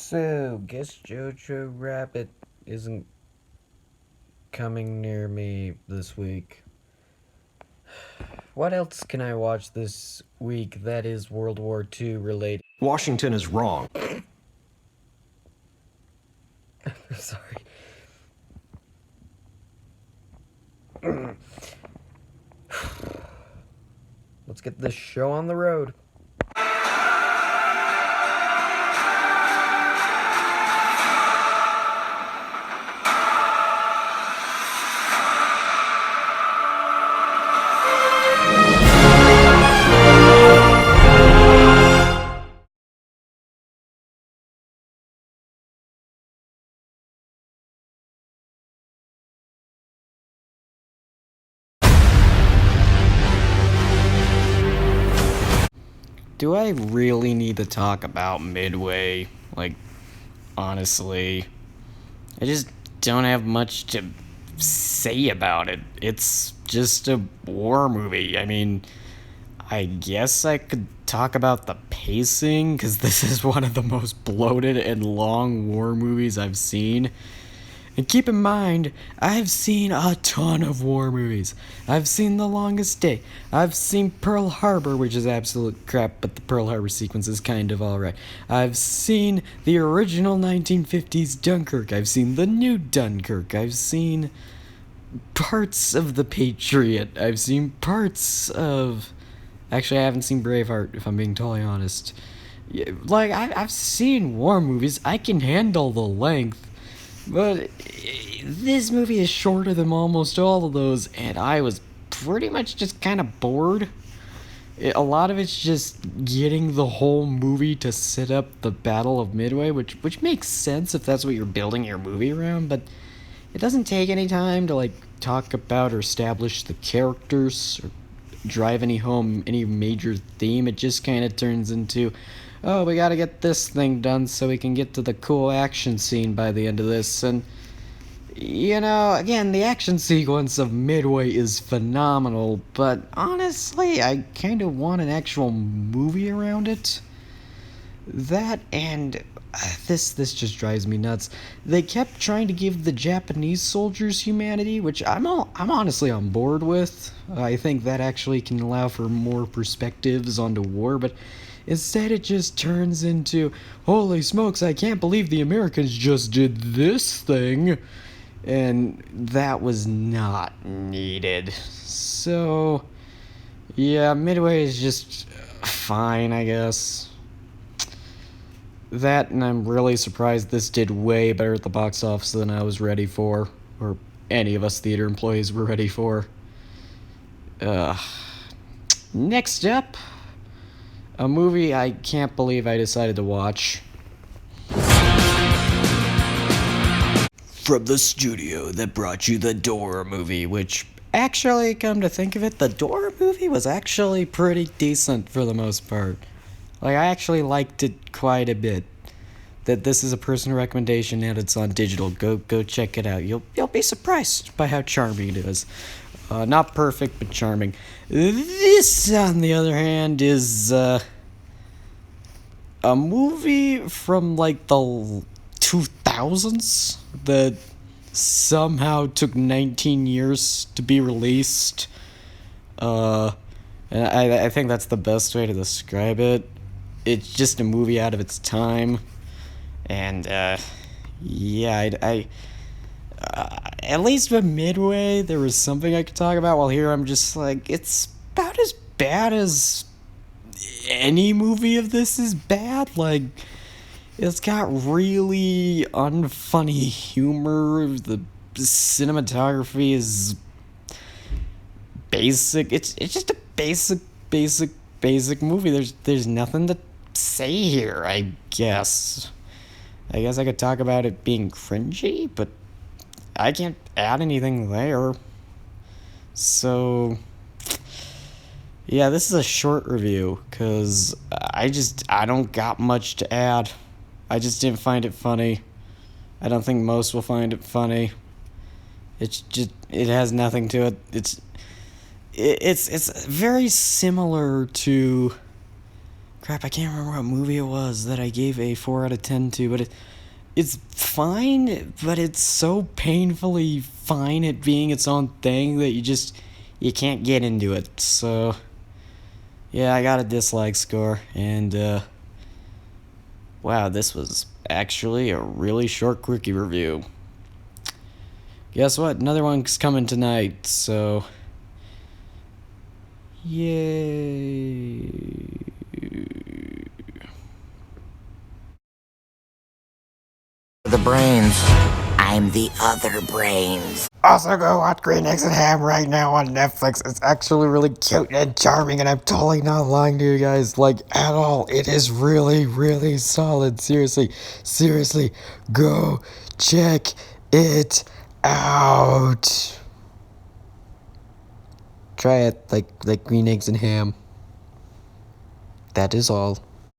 So, guess Jojo Rabbit isn't coming near me this week. What else can I watch this week that is World War II related? Washington is wrong. Sorry. Let's get this show on the road. Do I really need to talk about Midway? Like, honestly, I just don't have much to say about it. It's just a war movie. I mean, I guess I could talk about the pacing, because this is one of the most bloated and long war movies I've seen. And keep in mind, I've seen a ton of war movies. I've seen The Longest Day. I've seen Pearl Harbor, which is absolute crap, but the Pearl Harbor sequence is kind of alright. I've seen the original 1950s Dunkirk. I've seen the new Dunkirk. I've seen parts of The Patriot. I've seen parts of... Actually, I haven't seen Braveheart, if I'm being totally honest. Like, I've seen war movies. I can handle the length. But this movie is shorter than almost all of those, and I was pretty much just kind of bored. A lot of it's just getting the whole movie to set up the Battle of Midway, which makes sense if that's what you're building your movie around, but it doesn't take any time to, like, talk about or establish the characters or drive any major theme. It just kind of turns into, oh, we gotta get this thing done so we can get to the cool action scene by the end of this. And, you know, again, the action sequence of Midway is phenomenal, but honestly, I kind of want an actual movie around it. That and this just drives me nuts. They kept trying to give the Japanese soldiers humanity, which I'm honestly on board with. I think that actually can allow for more perspectives onto war, but instead it just turns into, holy smokes, I can't believe the Americans just did this thing. And that was not needed. So, yeah, Midway is just fine, I guess. That, and I'm really surprised this did way better at the box office than I was ready for, or any of us theater employees were ready for. Next up, a movie I can't believe I decided to watch. From the studio that brought you the Door movie, which, actually, come to think of it, the Door movie was actually pretty decent for the most part. Like, I actually liked it quite a bit. That this is a personal recommendation and it's on digital. Go check it out. You'll be surprised by how charming it is. Not perfect, but charming. This, on the other hand, is a movie from like the 2000s that somehow took 19 years to be released. And I think that's the best way to describe it. It's just a movie out of its time. And, yeah, at least with Midway, there was something I could talk about, while here I'm just like, it's about as bad as any movie of this is bad. Like, it's got really unfunny humor, the cinematography is basic, it's just a basic movie. There's nothing to say here, I guess. I guess I could talk about it being cringy, but I can't add anything there. So, yeah, this is a short review, because I don't got much to add. I just didn't find it funny. I don't think most will find it funny. It has nothing to it. It's very similar to Crap, I can't remember what movie it was that I gave a 4 out of 10 to, but it's fine, but it's so painfully fine at being its own thing that you can't get into it. So, yeah, I got a dislike score, and, wow, this was actually a really short Quickie review. Guess what? Another one's coming tonight, so... Yay. The brains. I'm the other brains. Also, go watch Green Eggs and Ham right now on Netflix. It's actually really cute and charming, and I'm totally not lying to you guys, like, at all. It is really, really solid. Seriously, go check it out. Try it, like Green Eggs and Ham. That is all.